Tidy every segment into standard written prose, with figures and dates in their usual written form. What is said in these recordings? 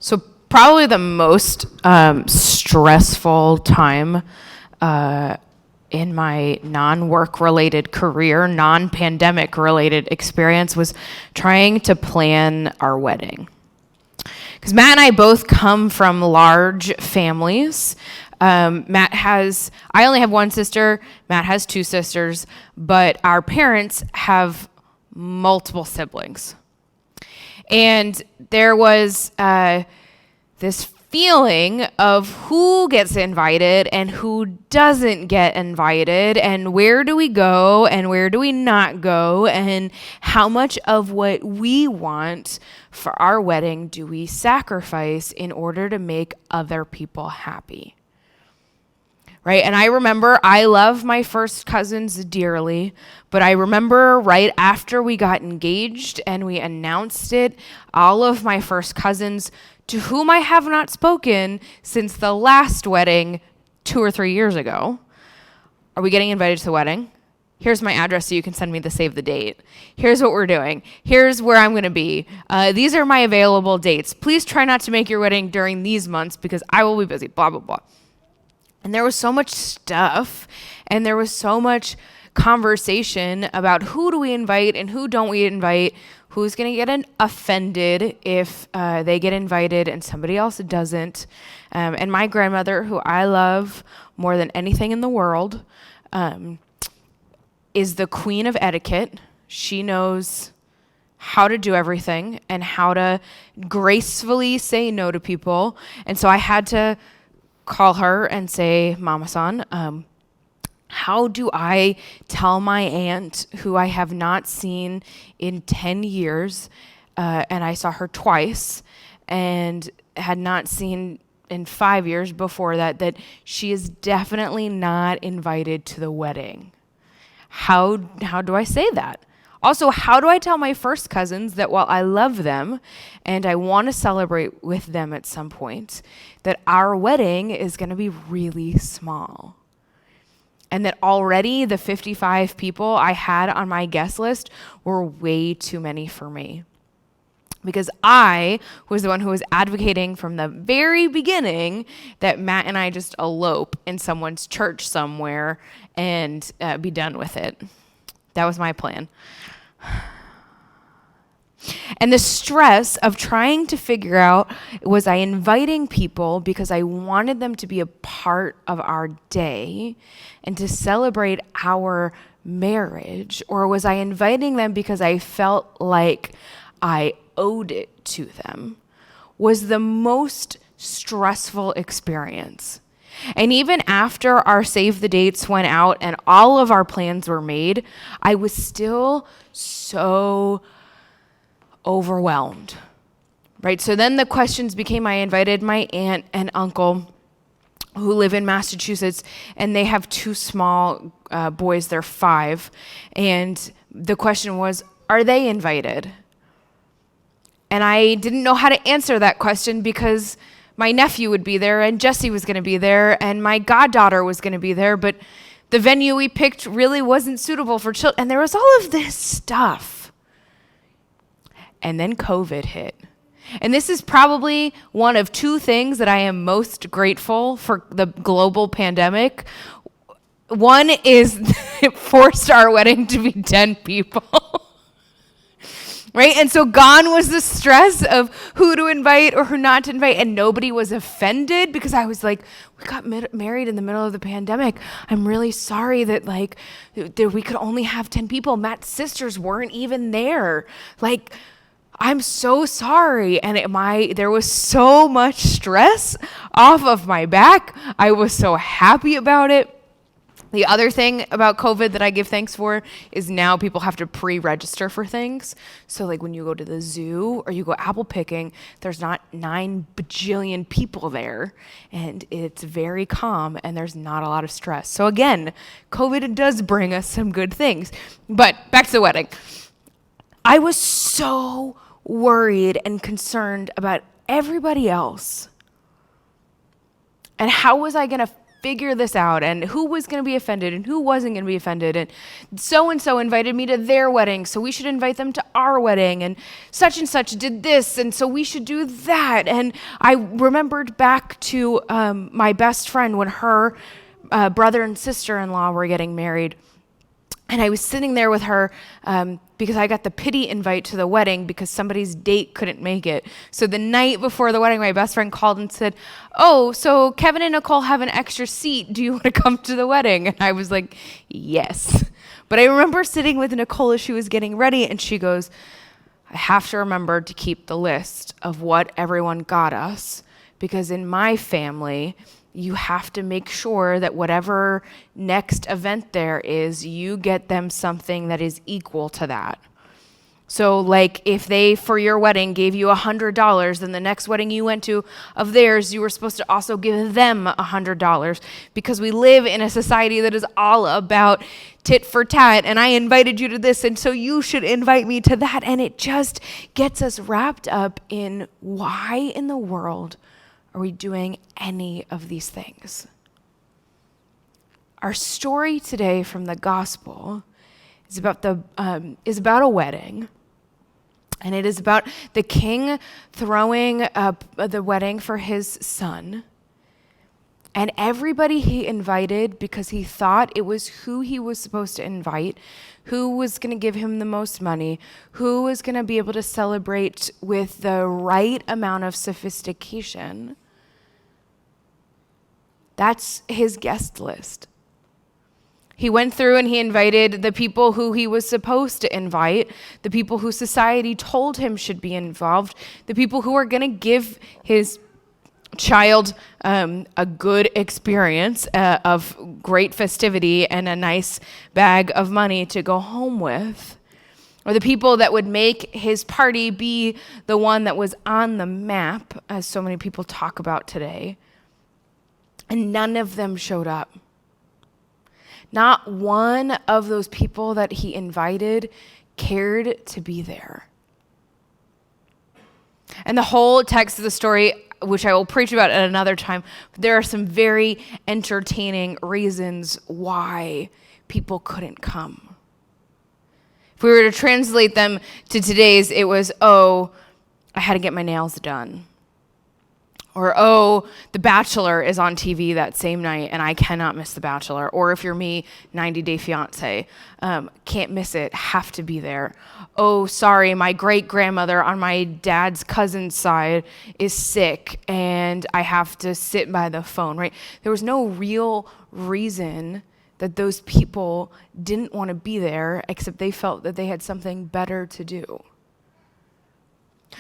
So probably the most stressful time in my non-work related career, non-pandemic related experience was trying to plan our wedding. Because Matt and I both come from large families. I only have one sister, Matt has two sisters, but our parents have multiple siblings. And there was this feeling of who gets invited and who doesn't get invited, and where do we go and where do we not go, and how much of what we want for our wedding do we sacrifice in order to make other people happy. Right? And I remember I love my first cousins dearly, but I remember right after we got engaged and we announced it, all of my first cousins, to whom I have not spoken since the last wedding 2 or 3 years ago, are we getting invited to the wedding? Here's my address so you can send me the save the date. Here's what we're doing. Here's where I'm going to be. These are my available dates. Please try not to make your wedding during these months because I will be busy, blah, blah, blah. And there was so much stuff, and there was so much conversation about who do we invite and who don't we invite, who's going to get offended if they get invited and somebody else doesn't. And my grandmother, who I love more than anything in the world, is the queen of etiquette. She knows how to do everything and how to gracefully say no to people. And so I had to call her and say, Mama-san, how do I tell my aunt, who I have not seen in 10 years, and I saw her twice, and had not seen in 5 years before that, that she is definitely not invited to the wedding? How do I say that? Also, how do I tell my first cousins that while I love them and I want to celebrate with them at some point, that our wedding is going to be really small? And that already the 55 people I had on my guest list were way too many for me. Because I was the one who was advocating from the very beginning that Matt and I just elope in someone's church somewhere and be done with it. That was my plan. And the stress of trying to figure out, was I inviting people because I wanted them to be a part of our day and to celebrate our marriage, or was I inviting them because I felt like I owed it to them, was the most stressful experience. And even after our save the dates went out and all of our plans were made, I was still so overwhelmed, right? So then the questions became, I invited my aunt and uncle who live in Massachusetts, and they have 2 small boys, they're 5. And the question was, are they invited? And I didn't know how to answer that question because my nephew would be there, and Jesse was going to be there, and my goddaughter was going to be there, but the venue we picked really wasn't suitable for children. And there was all of this stuff. And then COVID hit. And this is probably one of 2 things that I am most grateful for the global pandemic. One is it forced our wedding to be 10 people. Right? And so gone was the stress of who to invite or who not to invite, and nobody was offended because I was like, we got married in the middle of the pandemic. I'm really sorry that we could only have 10 people. Matt's sisters weren't even there. I'm so sorry. And there was so much stress off of my back. I was so happy about it. The other thing about COVID that I give thanks for is now people have to pre-register for things. So when you go to the zoo or you go apple picking, there's not 9 bajillion people there, and it's very calm and there's not a lot of stress. So again, COVID does bring us some good things. But back to the wedding. I was so worried and concerned about everybody else. And how was I going to figure this out, and who was going to be offended and who wasn't going to be offended. And so invited me to their wedding, so we should invite them to our wedding. And such did this, and so we should do that. And I remembered back to my best friend when her brother and sister-in-law were getting married. And I was sitting there with her because I got the pity invite to the wedding because somebody's date couldn't make it. So the night before the wedding, my best friend called and said, "Oh, so Kevin and Nicole have an extra seat. Do you want to come to the wedding?" And I was like, yes. But I remember sitting with Nicole as she was getting ready, and she goes, "I have to remember to keep the list of what everyone got us, because in my family, you have to make sure that whatever next event there is, you get them something that is equal to that." So like if they, for your wedding, gave you $100, then the next wedding you went to of theirs, you were supposed to also give them $100, because we live in a society that is all about tit for tat, and I invited you to this, and so you should invite me to that. And it just gets us wrapped up in why in the world are we doing any of these things? Our story today from the gospel is about a wedding, and it is about the king throwing up the wedding for his son, and everybody he invited, because he thought it was who he was supposed to invite, who was going to give him the most money, who was going to be able to celebrate with the right amount of sophistication. That's his guest list. He went through and he invited the people who he was supposed to invite, the people who society told him should be involved, the people who are going to give his child a good experience of great festivity and a nice bag of money to go home with, or the people that would make his party be the one that was on the map, as so many people talk about today. And none of them showed up. Not one of those people that he invited cared to be there. And the whole text of the story, which I will preach about at another time, there are some very entertaining reasons why people couldn't come. If we were to translate them to today's, it was, "Oh, I had to get my nails done." Or, "Oh, The Bachelor is on TV that same night and I cannot miss The Bachelor." Or if you're me, 90 Day Fiancé. Can't miss it, have to be there. "Oh, sorry, my great-grandmother on my dad's cousin's side is sick and I have to sit by the phone," right? There was no real reason that those people didn't want to be there, except they felt that they had something better to do.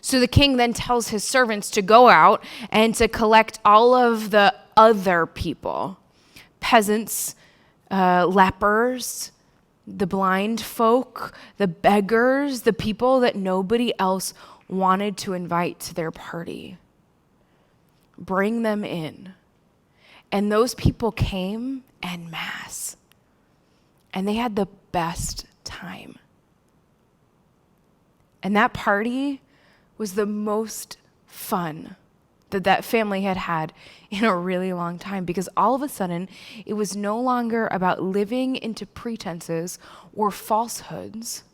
So the king then tells his servants to go out and to collect all of the other people, peasants, lepers, the blind folk, the beggars, the people that nobody else wanted to invite to their party. Bring them in. And those people came en masse, and they had the best time. And that party was the most fun that family had had in a really long time, because all of a sudden it was no longer about living into pretenses or falsehoods.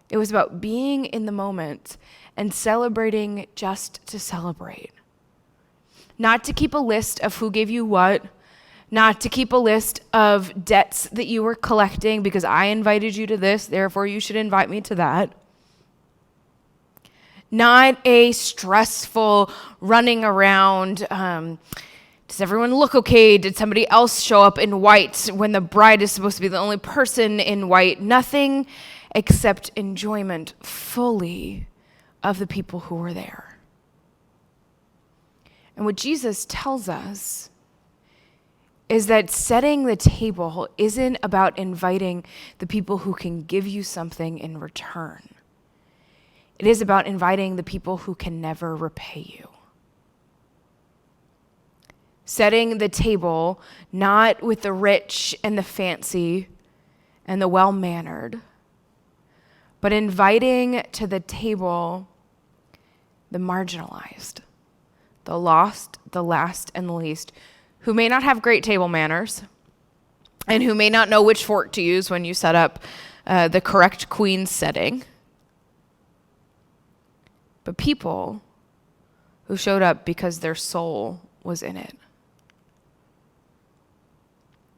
It was about being in the moment and celebrating just to celebrate. Not to keep a list of who gave you what, not to keep a list of debts that you were collecting because I invited you to this, therefore you should invite me to that. Not a stressful running around, does everyone look okay? Did somebody else show up in white when the bride is supposed to be the only person in white? Nothing except enjoyment fully of the people who were there. And what Jesus tells us is that setting the table isn't about inviting the people who can give you something in return. It is about inviting the people who can never repay you. Setting the table not with the rich and the fancy and the well-mannered, but inviting to the table the marginalized, the lost, the last, and the least, who may not have great table manners, and who may not know which fork to use when you set up the correct queen setting, but people who showed up because their soul was in it.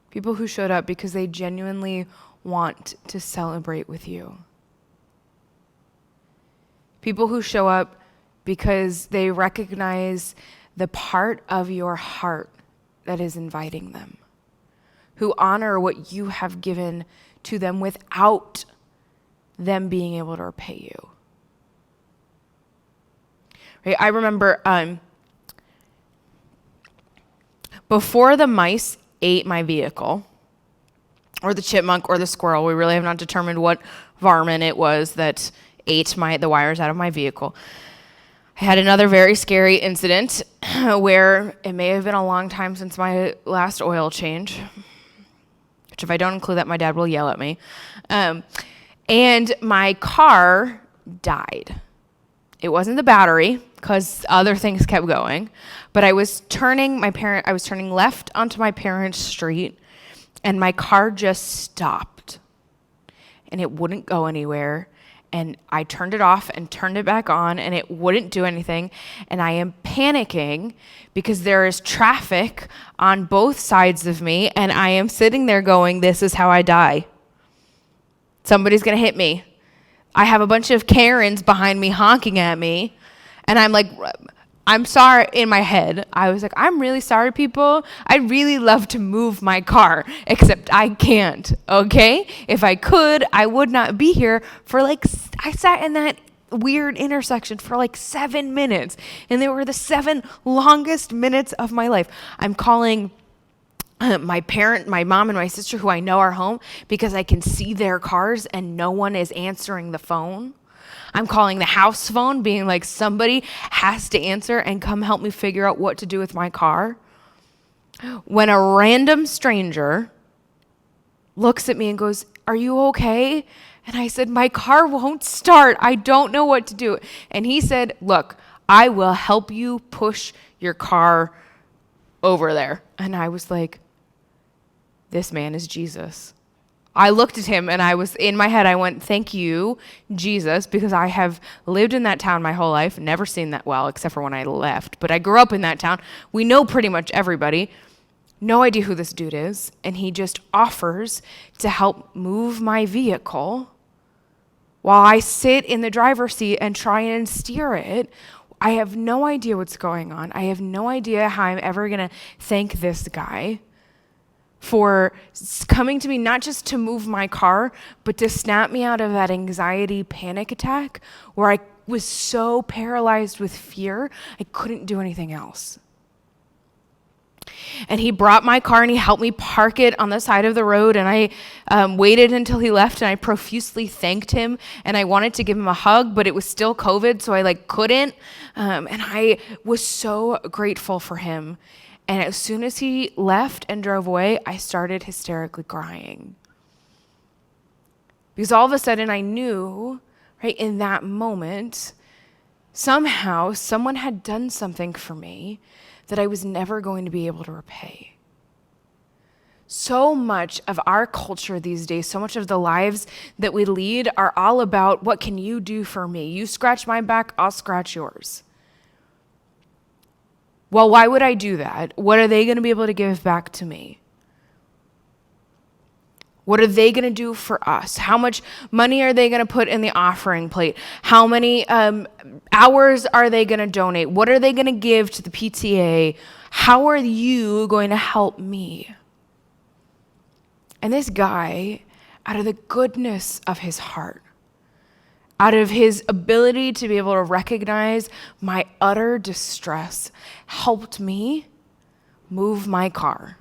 People who showed up because they genuinely want to celebrate with you. People who show up because they recognize the part of your heart that is inviting them. Who honor what you have given to them without them being able to repay you. Right? I remember before the mice ate my vehicle, or the chipmunk or the squirrel, we really have not determined what varmint it was that ate the wires out of my vehicle. I had another very scary incident where it may have been a long time since my last oil change, which if I don't include that, my dad will yell at me. And my car died. It wasn't the battery, because other things kept going, but I was turning left onto my parents' street, and my car just stopped, and it wouldn't go anywhere. And I turned it off and turned it back on, and it wouldn't do anything. And I am panicking because there is traffic on both sides of me, and I am sitting there going, this is how I die. Somebody's going to hit me. I have a bunch of Karens behind me honking at me, and I'm like, I'm sorry. In my head, I was like, I'm really sorry, people. I'd really love to move my car, except I can't, okay? If I could, I would not be here for I sat in that weird intersection for 7 minutes, and they were the 7 longest minutes of my life. I'm calling my mom and my sister, who I know are home, because I can see their cars and no one is answering the phone. I'm calling the house phone, being like, somebody has to answer and come help me figure out what to do with my car. When a random stranger looks at me and goes, are you okay? And I said, my car won't start. I don't know what to do. And he said, look, I will help you push your car over there. And I was like, this man is Jesus. I looked at him and in my head, I went, thank you, Jesus, because I have lived in that town my whole life, never seen that well, except for when I left. But I grew up in that town. We know pretty much everybody. No idea who this dude is. And he just offers to help move my vehicle while I sit in the driver's seat and try and steer it. I have no idea what's going on. I have no idea how I'm ever going to thank this guy for coming to me, not just to move my car, but to snap me out of that anxiety panic attack where I was so paralyzed with fear, I couldn't do anything else. And he brought my car and he helped me park it on the side of the road, and I waited until he left, and I profusely thanked him, and I wanted to give him a hug, but it was still COVID, so I couldn't, and I was so grateful for him. And as soon as he left and drove away, I started hysterically crying. Because all of a sudden I knew, right, in that moment, somehow someone had done something for me that I was never going to be able to repay. So much of our culture these days, so much of the lives that we lead are all about, what can you do for me? You scratch my back, I'll scratch yours. Well, why would I do that? What are they going to be able to give back to me? What are they going to do for us? How much money are they going to put in the offering plate? How many hours are they going to donate? What are they going to give to the PTA? How are you going to help me? And this guy, out of the goodness of his heart, out of his ability to be able to recognize my utter distress, helped me move my car.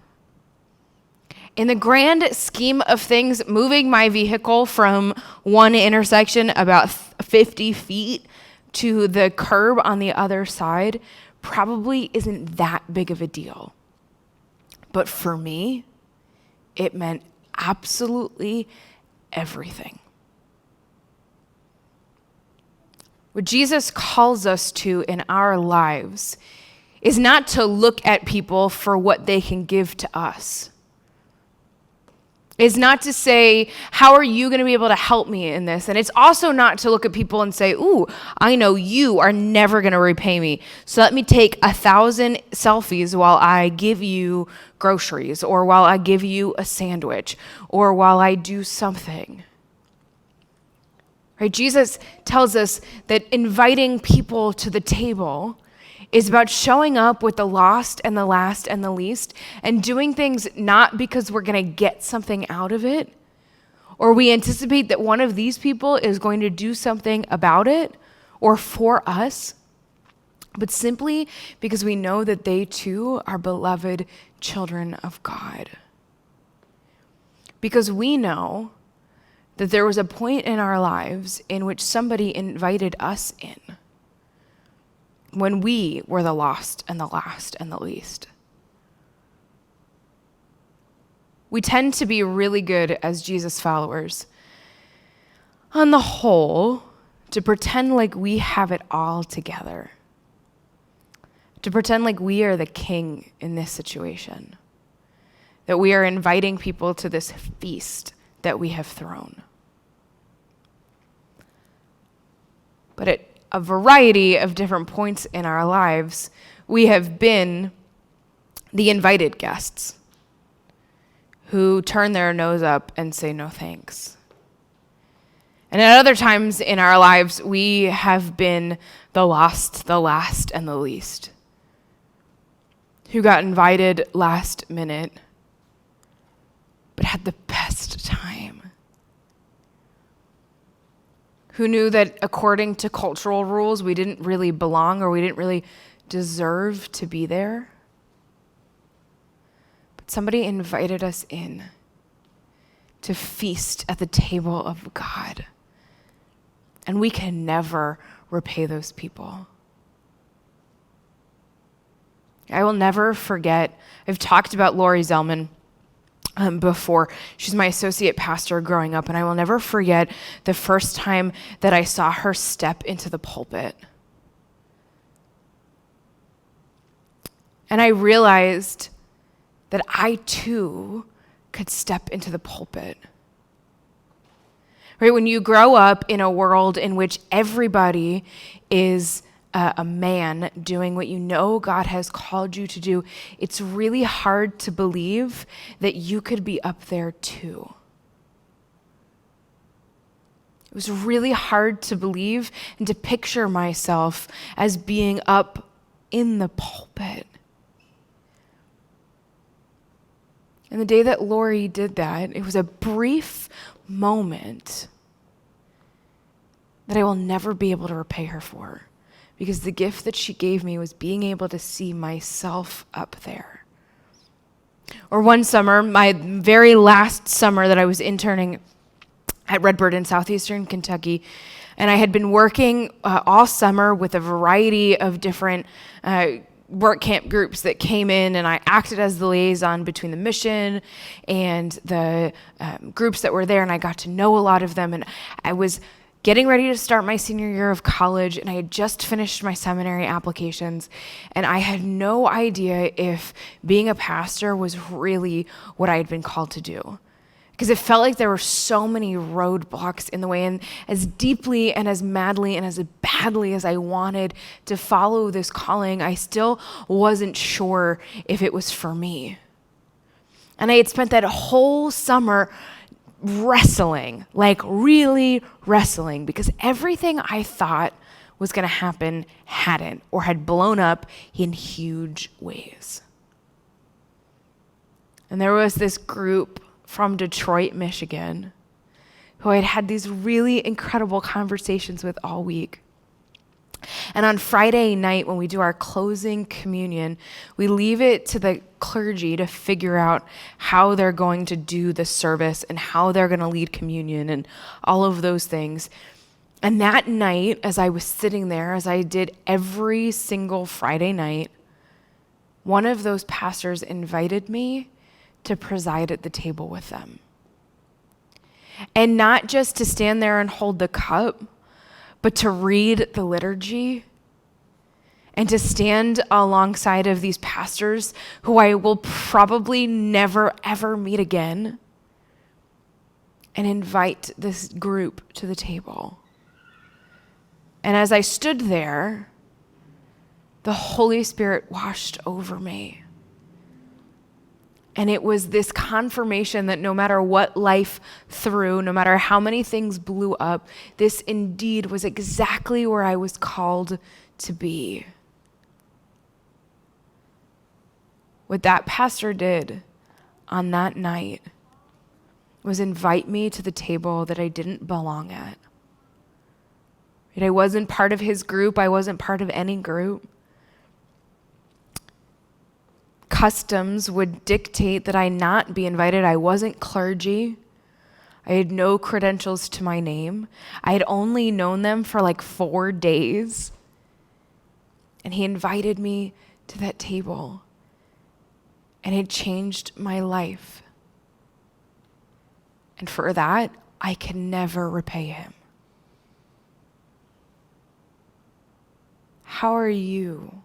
In the grand scheme of things, moving my vehicle from one intersection about 50 feet to the curb on the other side probably isn't that big of a deal. But for me, it meant absolutely everything. What Jesus calls us to in our lives is not to look at people for what they can give to us. Is not to say, how are you going to be able to help me in this? And it's also not to look at people and say, ooh, I know you are never going to repay me, so let me take 1,000 selfies while I give you groceries, or while I give you a sandwich, or while I do something. Right? Jesus tells us that inviting people to the table is about showing up with the lost and the last and the least, and doing things not because we're going to get something out of it, or we anticipate that one of these people is going to do something about it or for us, but simply because we know that they too are beloved children of God. Because we know that there was a point in our lives in which somebody invited us in, when we were the lost and the last and the least. We tend to be really good as Jesus followers, on the whole, to pretend like we have it all together, to pretend like we are the king in this situation, that we are inviting people to this feast that we have thrown. But at a variety of different points in our lives, we have been the invited guests who turn their nose up and say no thanks. And at other times in our lives, we have been the lost, the last, and the least, who got invited last minute, but had the best time. Who knew that according to cultural rules, we didn't really belong, or we didn't really deserve to be there. But somebody invited us in to feast at the table of God. And we can never repay those people. I will never forget, I've talked about Lori Zellman before. She's my associate pastor growing up, and I will never forget the first time that I saw her step into the pulpit. And I realized that I too could step into the pulpit. Right? When you grow up in a world in which everybody is a man doing what you know God has called you to do, it's really hard to believe that you could be up there too. It was really hard to believe and to picture myself as being up in the pulpit. And the day that Lori did that, it was a brief moment that I will never be able to repay her for. Because the gift that she gave me was being able to see myself up there. Or one summer, my very last summer that I was interning at Redbird in southeastern Kentucky, and I had been working all summer with a variety of different work camp groups that came in, and I acted as the liaison between the mission and the groups that were there, and I got to know a lot of them, and I was getting ready to start my senior year of college, and I had just finished my seminary applications, and I had no idea if being a pastor was really what I had been called to do. Because it felt like there were so many roadblocks in the way, and as deeply and as madly and as badly as I wanted to follow this calling, I still wasn't sure if it was for me. And I had spent that whole summer wrestling, like really wrestling, because everything I thought was going to happen hadn't, or had blown up in huge ways. And there was this group from Detroit, Michigan, who I had had these really incredible conversations with all week. And on Friday night, when we do our closing communion, we leave it to the clergy to figure out how they're going to do the service and how they're going to lead communion and all of those things. And that night, as I was sitting there, as I did every single Friday night, one of those pastors invited me to preside at the table with them. And not just to stand there and hold the cup, but to read the liturgy and to stand alongside of these pastors who I will probably never, ever meet again and invite this group to the table. And as I stood there, the Holy Spirit washed over me. And it was this confirmation that no matter what life threw, no matter how many things blew up, this indeed was exactly where I was called to be. What that pastor did on that night was invite me to the table that I didn't belong at. I wasn't part of his group. I wasn't part of any group. Customs would dictate that I not be invited. I wasn't clergy. I had no credentials to my name. I had only known them for like 4 days. And he invited me to that table. And it changed my life. And for that, I can never repay him. How are you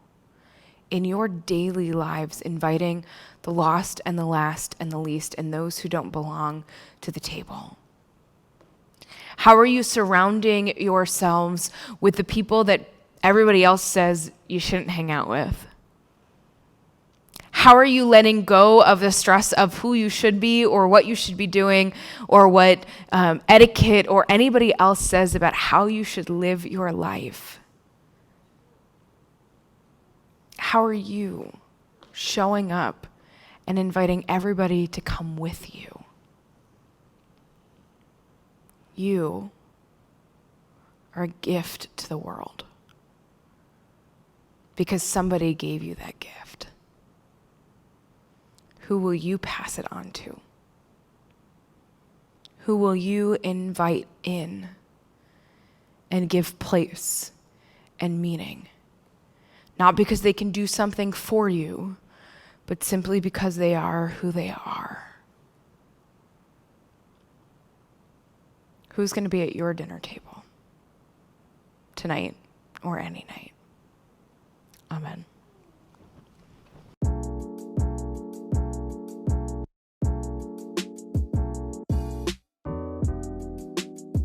in your daily lives inviting the lost and the last and the least and those who don't belong to the table? How are you surrounding yourselves with the people that everybody else says you shouldn't hang out with? How are you letting go of the stress of who you should be or what you should be doing or what etiquette or anybody else says about how you should live your life? How are you showing up and inviting everybody to come with you? You are a gift to the world because somebody gave you that gift. Who will you pass it on to? Who will you invite in and give place and meaning? Not because they can do something for you, but simply because they are who they are. Who's going to be at your dinner table tonight or any night? Amen.